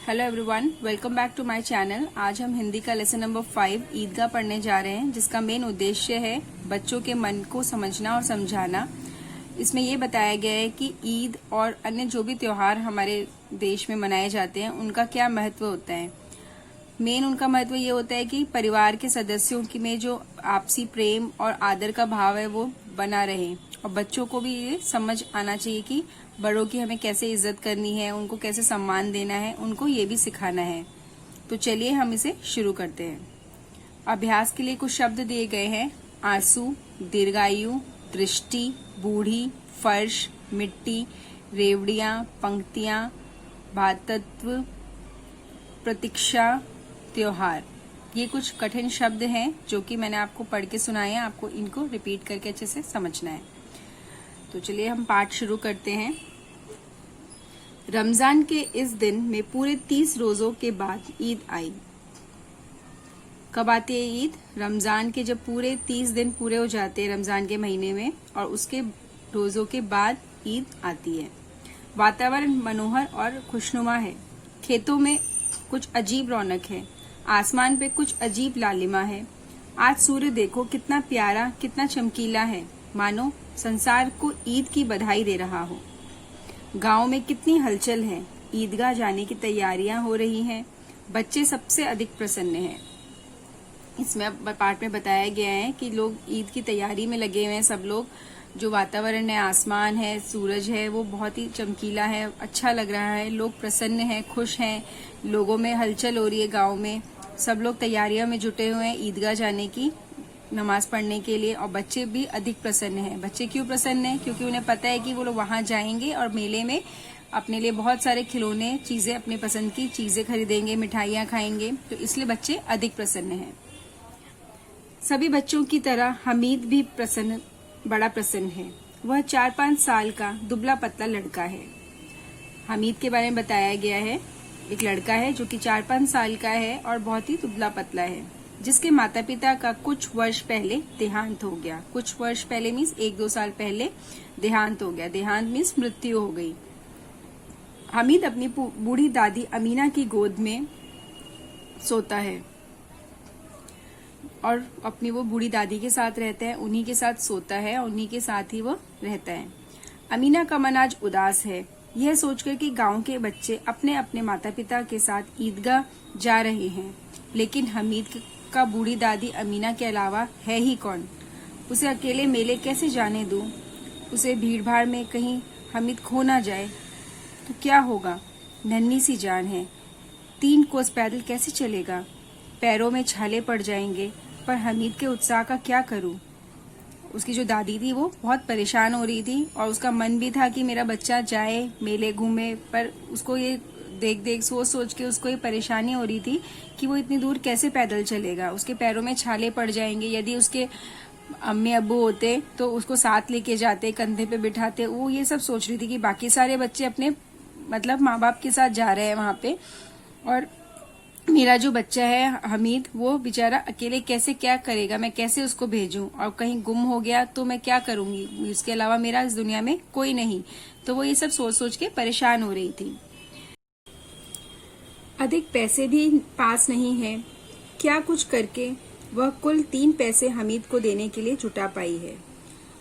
Hello everyone, welcome back to my channel. आज हम हिंदी का लेसन नंबर 5 ईदगाह पढ़ने जा रहे हैं, जिसका मेन उद्देश्य है बच्चों के मन को समझना और समझाना। इसमें ये बताया गया है कि ईद और अन्य जो भी त्योहार हमारे देश में मनाए जाते हैं उनका क्या महत्व होता है। मेन उनका महत्व ये होता है कि परिवार के सदस्यों की में जो आपसी प्रेम और आदर का भाव है वो बना रहे, और बच्चों को भी ये समझ आना चाहिए कि बड़ों की हमें कैसे इज्जत करनी है, उनको कैसे सम्मान देना है, उनको ये भी सिखाना है। तो चलिए हम इसे शुरू करते हैं। अभ्यास के लिए कुछ शब्द दिए गए हैं: आंसू, दीर्घायु, दृष्टि, बूढ़ी, फर्श, मिट्टी, रेवड़ियां, पंक्तियां, भातत्व, प्रतीक्षा, त्योहार। ये कुछ कठिन शब्द हैं जो कि मैंने आपको पढ़ के सुनाए हैं। आपको इनको रिपीट करके अच्छे से समझना है। तो चलिए हम पाठ शुरू करते हैं। रमजान के इस दिन में पूरे 30 रोजों के बाद ईद आई। कब आती है ईद? रमजान के जब पूरे 30 दिन पूरे हो जाते हैं रमजान के महीने में, और उसके रोजों के बाद ईद आती है। वातावरण मनोहर और खुशनुमा है। खेतों में कुछ अजीब रौनक है। आसमान पे कुछ अजीब लालिमा है। आज सूर्य देखो कितना प्यारा, कितना चमकीला है, मानो संसार को ईद की बधाई दे रहा हो। गांव में कितनी हलचल है। ईदगाह जाने की तैयारियां हो रही हैं। बच्चे सबसे अधिक प्रसन्न हैं। इसमें पाठ में बताया गया है कि लोग ईद की तैयारी में लगे हुए हैं। सब लोग, जो वातावरण है, आसमान है, सूरज है, वो बहुत ही चमकीला है, अच्छा लग रहा है। लोग प्रसन्न हैं, खुश हैं। लोगों में हलचल हो रही है। गांव में सब लोग तैयारियों में जुटे हुए हैं ईदगाह जाने की, नमाज पढ़ने के लिए। और बच्चे भी अधिक प्रसन्न हैं। बच्चे क्यों प्रसन्न हैं? क्योंकि उन्हें पता है कि वो लोग वहां जाएंगे और मेले में अपने लिए बहुत सारे खिलौने, चीजें, अपने पसंद की चीजें खरीदेंगे, मिठाइयां खाएंगे। तो इसलिए बच्चे अधिक प्रसन्न हैं। सभी बच्चों की तरह हमीद भी बड़ा प्रसन्न है। वह 4-5 साल का दुबला पतला लड़का है। हमीद के बारे में बताया गया है। एक लड़का है जो कि 4-5 साल का है और बहुत ही दुबला पतला है, जिसके माता पिता का कुछ वर्ष पहले देहांत हो गया। कुछ वर्ष पहले मीन्स 1-2 साल पहले देहांत हो गया। देहांत मीन्स मृत्यु हो गई। हमीद अपनी बूढ़ी दादी अमीना की गोद में सोता है और अपनी वो बूढ़ी दादी के साथ रहता है, उन्हीं के साथ सोता है और उन्हीं के साथ ही वो रहता है। अमीना का मन आज उदास है, यह सोचकर कि गांव के बच्चे अपने अपने माता पिता के साथ ईदगाह जा रहे हैं। लेकिन हमीद का बूढ़ी दादी अमीना के अलावा है ही कौन? उसे अकेले मेले कैसे जाने दूं? उसे भीड़ भाड़ में कहीं हमीद खो ना जाए तो क्या होगा? नन्ही सी जान है, 3 कोस पैदल कैसे चलेगा? पैरों में छाले पड़ जाएंगे। पर हमीद के उत्साह का क्या करूं? उसकी जो दादी थी वो बहुत परेशान हो रही थी, और उसका मन भी था कि मेरा बच्चा जाए, मेले घूमे, पर उसको ये देख सोच के उसको ये परेशानी हो रही थी कि वो इतनी दूर कैसे पैदल चलेगा। उसके पैरों में छाले पड़ जाएंगे। यदि उसके अम्मी अब्बू होते तो उसको साथ लेके जाते, कंधे पे बिठाते। वो ये सब सोच रही थी कि बाकी सारे बच्चे अपने माँ बाप के साथ जा रहे हैं वहां पे, और मेरा जो बच्चा है हमीद, वो बेचारा अकेले कैसे क्या करेगा? मैं कैसे उसको भेजूं? और कहीं गुम हो गया तो मैं क्या करूंगी? इसके अलावा मेरा इस दुनिया में कोई नहीं। तो वो ये सब सोच के परेशान हो रही थी। अधिक पैसे भी पास नहीं है। क्या कुछ करके वह कुल 3 पैसे हमीद को देने के लिए जुटा पाई है।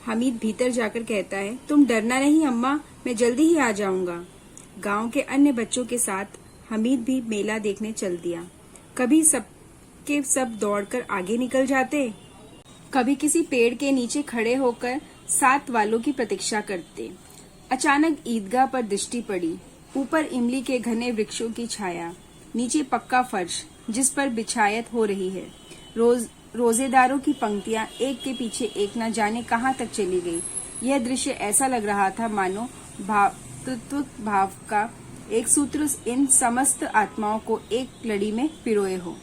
हमीद भीतर जाकर कहता है, तुम डरना नहीं अम्मा, मैं जल्दी ही आ जाऊंगा। गांव के अन्य बच्चों के साथ हमीद भी मेला देखने चल दिया। कभी सब के सब दौड़कर आगे निकल जाते, कभी किसी पेड़ के नीचे खड़े होकर साथ वालों की प्रतीक्षा करते। अचानक ईदगाह पर दृष्टि पड़ी। ऊपर इमली के घने वृक्षों की छाया, नीचे पक्का फर्श जिस पर बिछायत हो रही है। रोजेदारों की पंक्तियां एक के पीछे एक न जाने कहां तक चली गई। यह दृश्य ऐसा लग रहा था मानो भातृत्व भाव का एक सूत्र इन समस्त आत्माओं को एक लड़ी में पिरोए हो।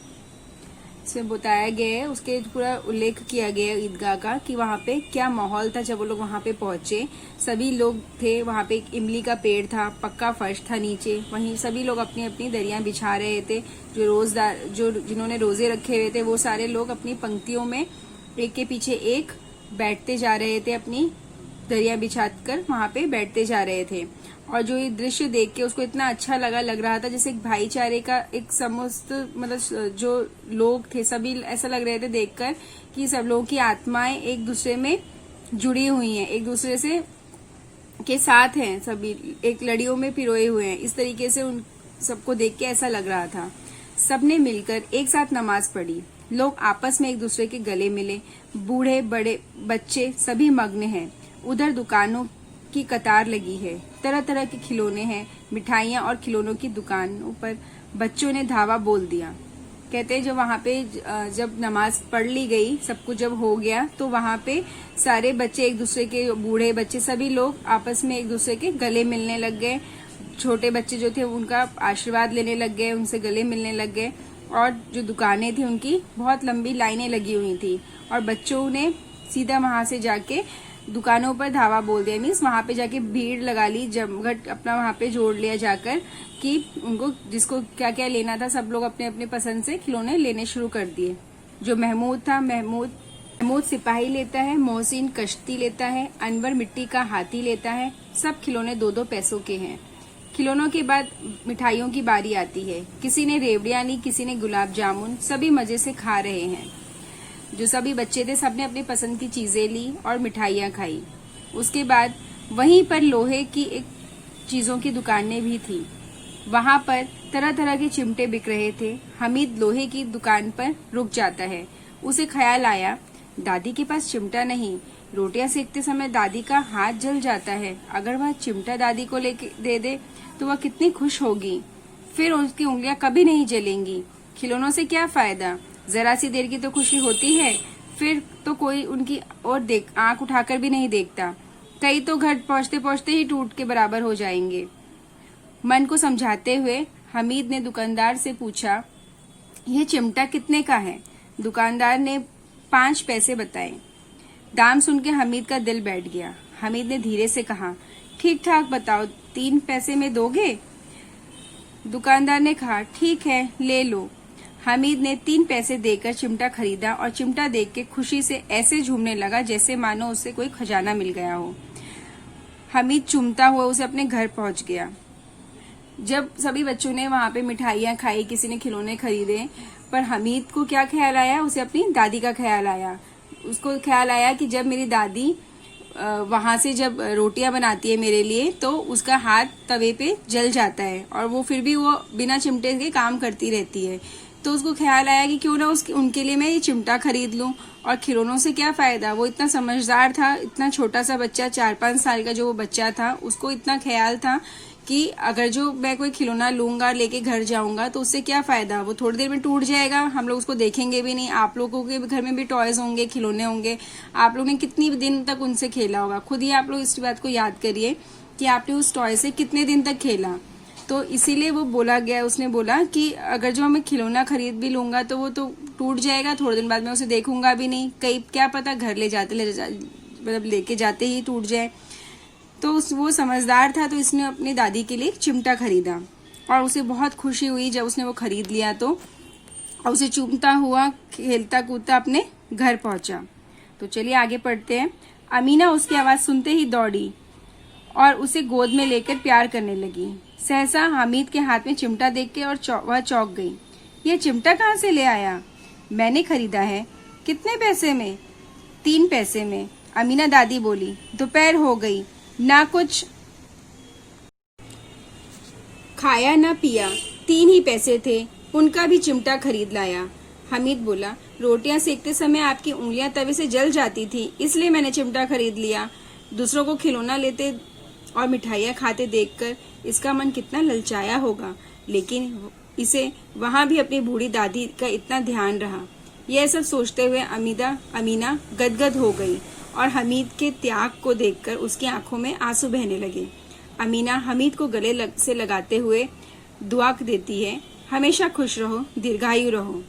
इसमें बताया गया है, उसके पूरा उल्लेख किया गया है ईदगाह का, कि वहाँ पे क्या माहौल था जब वो लोग वहाँ पे पहुंचे। सभी लोग थे वहाँ पे। एक इमली का पेड़ था, पक्का फर्श था नीचे, वहीं सभी लोग अपनी अपनी दरियां बिछा रहे थे। जिन्होंने रोजे रखे हुए थे वो सारे लोग अपनी पंक्तियों में एक के पीछे एक बैठते जा रहे थे अपनी दरिया बिछाकर वहां पे बैठते जा रहे थे। और जो ये दृश्य देख के उसको इतना अच्छा लग रहा था जैसे एक भाईचारे का एक समस्त, मतलब जो लोग थे सभी ऐसा लग रहे थे देखकर कि सब लोगों की आत्माएं एक दूसरे में जुड़ी हुई हैं, एक दूसरे से के साथ हैं, सभी एक लड़ियों में पिरोए हुए हैं। इस तरीके से उन सबको देख के ऐसा लग रहा था। सबने मिलकर एक साथ नमाज पढ़ी। लोग आपस में एक दूसरे के गले मिले। बूढ़े बड़े बच्चे सभी मग्न हैं। उधर दुकानों की कतार लगी है। तरह तरह के खिलौने हैं। मिठाइयां और खिलौनों की दुकानों पर बच्चों ने धावा बोल दिया। कहते हैं जब वहां पे जब नमाज पढ़ ली गई, सब कुछ जब हो गया, तो वहां पे सारे बच्चे एक दूसरे के, बूढ़े बच्चे सभी लोग आपस में एक दूसरे के गले मिलने लग गए। छोटे बच्चे जो थे उनका आशीर्वाद लेने लग गए, उनसे गले मिलने लग गए। और जो दुकानें थी उनकी बहुत लंबी लाइनें लगी हुई थी और बच्चों ने सीधा वहां से जाके दुकानों पर धावा बोल दिया। मीन्स वहां पे जाके भीड़ लगा ली, जमघट अपना वहां पे जोड़ लिया जाकर कि उनको जिसको क्या क्या लेना था सब लोग अपने अपने पसंद से खिलौने लेने शुरू कर दिए। जो महमूद था, महमूद सिपाही लेता है, मोहसिन कश्ती लेता है, अनवर मिट्टी का हाथी लेता है। सब खिलौने 2-2 पैसों के हैं। खिलौनों के बाद मिठाइयों की बारी आती है। किसी ने रेवड़ियां ली, किसी ने गुलाब जामुन। सभी मजे से खा रहे हैं। जो सभी बच्चे थे सबने अपनी पसंद की चीजें ली और मिठाइयां खाई। उसके बाद वहीं पर लोहे की एक चीजों की दुकानें भी थी। वहां पर तरह तरह के चिमटे बिक रहे थे। हमीद लोहे की दुकान पर रुक जाता है। उसे ख्याल आया, दादी के पास चिमटा नहीं। रोटियां सेकते समय दादी का हाथ जल जाता है। अगर वह चिमटा दादी को लेके दे दे तो वह कितनी खुश होगी। फिर उसकी उंगलियां कभी नहीं जलेंगी। खिलौनों से क्या फायदा, जरा सी देर की तो खुशी होती है, फिर तो कोई उनकी ओर आंख उठाकर भी नहीं देखता। कई तो घर पहुंचते पहुंचते ही टूट के बराबर हो जाएंगे। मन को समझाते हुए हमीद ने दुकानदार से पूछा, यह चिमटा कितने का है? दुकानदार ने 5 पैसे बताए। दाम सुन के हमीद का दिल बैठ गया। हमीद ने धीरे से कहा, ठीक ठाक बताओ, 3 पैसे में दोगे? दुकानदार ने कहा, ठीक है, ले लो। हमीद ने 3 पैसे देकर चिमटा खरीदा और चिमटा देख के खुशी से ऐसे झूमने लगा जैसे मानो उसे कोई खजाना मिल गया हो। हमीद चूमता हुआ उसे अपने घर पहुंच गया। जब सभी बच्चों ने वहां पे मिठाइयां खाई, किसी ने खिलौने खरीदे, पर हमीद को क्या ख्याल आया, उसे अपनी दादी का ख्याल आया। उसको ख्याल आया कि जब मेरी दादी वहां से जब रोटियां बनाती है मेरे लिए तो उसका हाथ तवे पे जल जाता है और वो फिर भी वो बिना चिमटे के काम करती रहती है। तो उसको ख्याल आया कि क्यों ना उनके लिए मैं ये चिमटा खरीद लूं। और खिलौनों से क्या फायदा, वो इतना समझदार था, इतना छोटा सा बच्चा, 4-5 साल का जो वो बच्चा था, उसको इतना ख्याल था कि अगर जो मैं कोई खिलौना लूंगा, लेके घर जाऊंगा, तो उससे क्या फायदा, वो थोड़ी देर में टूट जाएगा, हम लोग उसको देखेंगे भी नहीं। आप लोगों के घर में भी टॉयज होंगे, खिलौने होंगे, आप लोगों ने कितनी दिन तक उनसे खेला होगा। खुद ही आप लोग इस बात को याद करिए कि आपने उस टॉय से कितने दिन तक खेला। तो इसीलिए वो बोला गया, उसने बोला कि अगर जो मैं खिलौना खरीद भी लूंगा तो वो तो टूट जाएगा, थोड़े दिन बाद मैं उसे देखूंगा भी नहीं, कई क्या पता घर मतलब लेके जाते ही टूट जाए। तो वो समझदार था, तो इसने अपनी दादी के लिए एक चिमटा खरीदा और उसे बहुत खुशी हुई जब उसने वो खरीद लिया। तो उसे चूमता हुआ खेलता कूदता अपने घर पहुंचा। तो चलिए आगे पढ़ते हैं। अमीना उसकी आवाज सुनते ही दौड़ी और उसे गोद में लेकर प्यार करने लगी। सहसा हामिद के हाथ में चिमटा देख के और वह चौंक गई। यह चिमटा कहाँ से ले आया? मैंने खरीदा है। कितने पैसे में? 3 पैसे में। अमीना दादी बोली। दोपहर हो गई, ना कुछ खाया ना पिया, 3 ही पैसे थे, उनका भी चिमटा खरीद लाया। हामिद बोला, रोटियां सेकते समय आपकी उंगलियां तवे से जल जाती थी, इसलिए मैंने चिमटा खरीद लिया। दूसरों को खिलौना लेते और मिठाइयां खाते देखकर इसका मन कितना ललचाया होगा, लेकिन इसे वहां भी अपनी बूढ़ी दादी का इतना ध्यान रहा। यह सब सोचते हुए अमीना गदगद हो गई और हमीद के त्याग को देखकर उसकी आंखों में आंसू बहने लगे। अमीना हमीद को गले से लगाते हुए दुआ देती है, हमेशा खुश रहो, दीर्घायु रहो।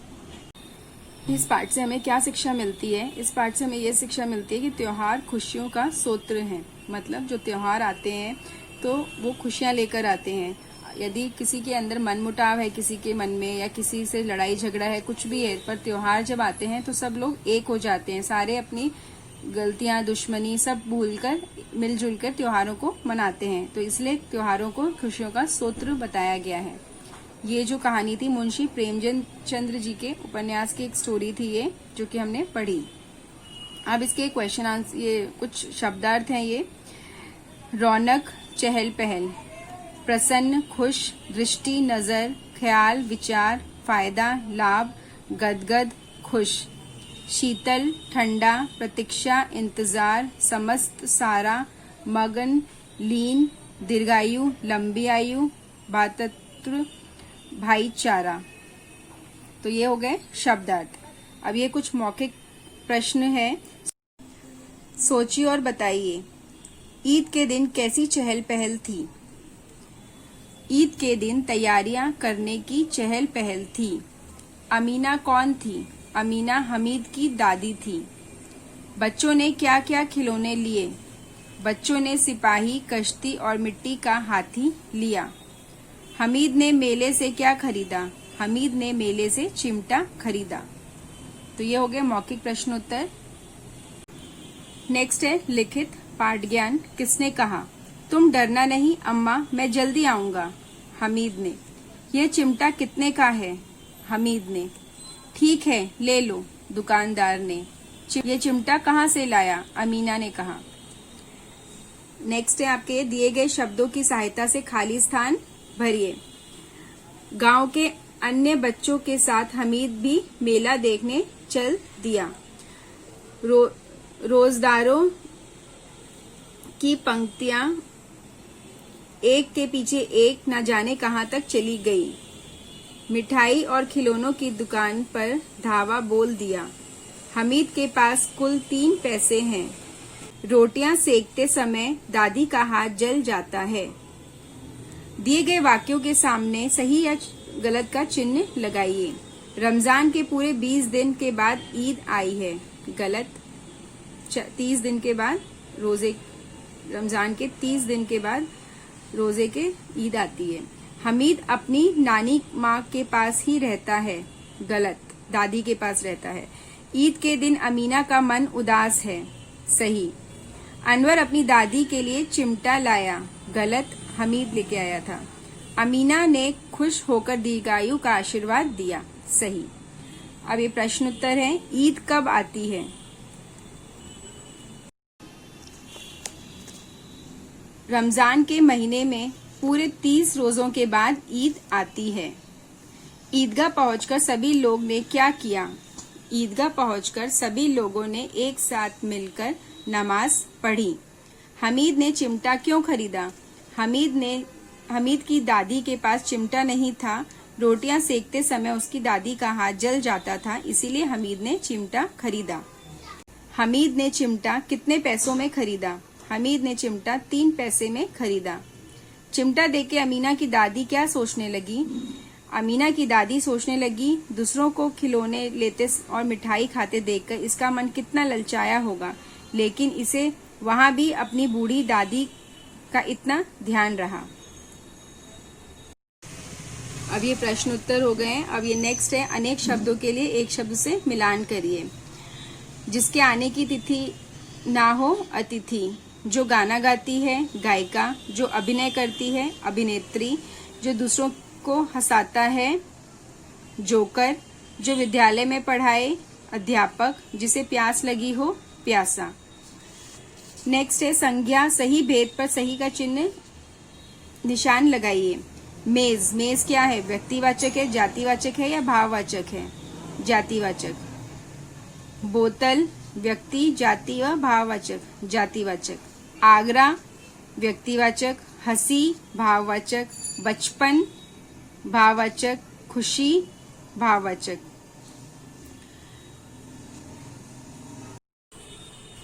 इस पाठ से हमें क्या शिक्षा मिलती है? इस पाठ से हमें यह शिक्षा मिलती है कि त्योहार खुशियों का स्रोत है। मतलब जो त्योहार आते हैं तो वो खुशियां लेकर आते हैं। यदि किसी के अंदर मनमुटाव है, किसी के मन में, या किसी से लड़ाई झगड़ा है, कुछ भी है, पर त्योहार जब आते हैं तो सब लोग एक हो जाते हैं, सारे अपनी गलतियां, दुश्मनी सब भूलकर मिलजुल कर त्योहारों को मनाते हैं। तो इसलिए त्योहारों को खुशियों का स्रोत बताया गया है। ये जो कहानी थी मुंशी प्रेमचंद जी के उपन्यास की एक स्टोरी थी ये, जो कि हमने पढ़ी। अब इसके क्वेश्चन आंसर, ये कुछ शब्दार्थ हैं ये। रौनक, चहल पहल, प्रसन्न, खुश, दृष्टि, नजर, ख्याल, विचार, फायदा, लाभ, गदगद, खुश। शीतल, ठंडा, प्रतीक्षा, इंतजार, समस्त, सारा, मगन, लीन, दीर्घायु, लंबी आयु, भातृ, भाईचारा। तो ये हो गए शब्दार्थ। अब ये कुछ मौखिक प्रश्न है, सोचिए और बताइए। ईद के दिन कैसी चहल पहल थी? ईद के दिन तैयारियां करने की चहल पहल थी। अमीना कौन थी? अमीना हमीद की दादी थी। बच्चों ने क्या क्या खिलौने लिए? बच्चों ने सिपाही, कश्ती और मिट्टी का हाथी लिया। हमीद ने मेले से क्या खरीदा? हमीद ने मेले से चिमटा खरीदा। तो ये हो गए मौखिक प्रश्नोत्तर। नेक्स्ट है लिखित पाठ ज्ञान। किसने कहा? तुम डरना नहीं अम्मा, मैं जल्दी आऊंगा। हमीद ने। यह चिमटा कितने का है? हमीद ने। ठीक है, ले लो, दुकानदार ने। ये चिमटा कहाँ से लाया? अमीना ने कहा। नेक्स्ट है आपके दिए गए शब्दों की सहायता से खाली स्थान भरिए। गांव के अन्य बच्चों के साथ हमीद भी मेला देखने चल दिया। रोजदारों की पंक्तियां एक के पीछे एक न जाने कहां तक चली गई। मिठाई और खिलौनों की दुकान पर धावा बोल दिया। हमीद के पास कुल 3 पैसे हैं। रोटियां सेकते समय दादी का हाथ जल जाता है। दिए गए वाक्यों के सामने सही या गलत का चिन्ह लगाइए। रमजान के पूरे 20 दिन के बाद ईद आई है। गलत। 30 दिन के बाद रोजे, रमजान के 30 दिन के बाद रोजे के ईद आती है। हमीद अपनी नानी माँ के पास ही रहता है। गलत। दादी के पास रहता है। ईद के दिन अमीना का मन उदास है। सही। अनवर अपनी दादी के लिए चिमटा लाया। गलत। हमीद लेके आया था। अमीना ने खुश होकर दीर्घायु का आशीर्वाद दिया। सही। अब ये प्रश्न उत्तर है। ईद कब आती है? रमजान के महीने में पूरे 30 रोजों के बाद ईद आती है। ईदगाह पहुंचकर सभी लोग ने क्या किया? ईदगाह पहुंचकर सभी लोगों ने एक साथ मिलकर नमाज पढ़ी। हमीद ने चिमटा क्यों खरीदा? हमीद की दादी के पास चिमटा नहीं था। रोटियां सेकते समय उसकी दादी का हाथ जल जाता था, इसीलिए हमीद ने चिमटा खरीदा। हमीद ने चिमटा कितने पैसों में खरीदा? हमीद ने चिमटा 3 पैसे में खरीदा। चिमटा देके अमीना की दादी क्या सोचने लगी? अमीना की दादी सोचने लगी, दूसरों को खिलौने लेते और मिठाई खाते देखकर इसका मन कितना ललचाया होगा, लेकिन इसे वहां भी अपनी बूढ़ी दादी का इतना ध्यान रहा। अब ये प्रश्न उत्तर हो गए। अब ये नेक्स्ट है, अनेक शब्दों के लिए एक शब्द से मिलान करिए। जिसके आने की तिथि ना हो, अतिथि। जो गाना गाती है, गायिका। जो अभिनय करती है, अभिनेत्री। जो दूसरों को हंसाता है, जोकर। जो विद्यालय में पढ़ाए, अध्यापक। जिसे प्यास लगी हो, प्यासा। नेक्स्ट है संज्ञा। सही भेद पर सही का चिन्ह निशान लगाइए। मेज। मेज क्या है? व्यक्तिवाचक है, जातिवाचक है या भाववाचक है? जातिवाचक। बोतल व्यक्ति, जाति व भाववाचक, जातिवाचक। आगरा व्यक्तिवाचक, हंसी भाववाचक, बचपन भाववाचक, खुशी भाववाचक।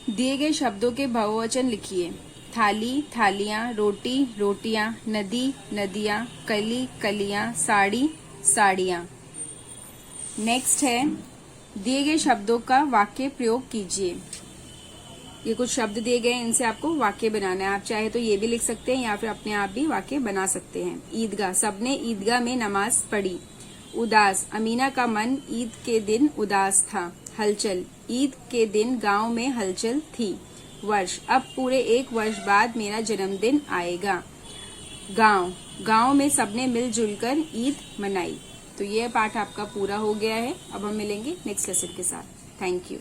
दिए गए शब्दों के बहुवचन लिखिए। थाली, थालियां। रोटी, रोटियां। नदी, नदियां। कली, कलियां। साड़ी, साड़ियां। नेक्स्ट है, दिए गए शब्दों का वाक्य प्रयोग कीजिए। ये कुछ शब्द दिए गए, इनसे आपको वाक्य बनाना है। आप चाहे तो ये भी लिख सकते हैं या फिर अपने आप भी वाक्य बना सकते हैं। ईदगाह। सबने ईदगाह में नमाज पढ़ी। उदास। अमीना का मन ईद के दिन उदास था। हलचल, ईद के दिन गांव में हलचल थी। वर्ष, अब पूरे 1 वर्ष बाद मेरा जन्मदिन आएगा। गांव में सबने मिलजुल कर ईद मनाई। तो ये पाठ आपका पूरा हो गया है। अब हम मिलेंगे नेक्स्ट लेसन के साथ। Thank you.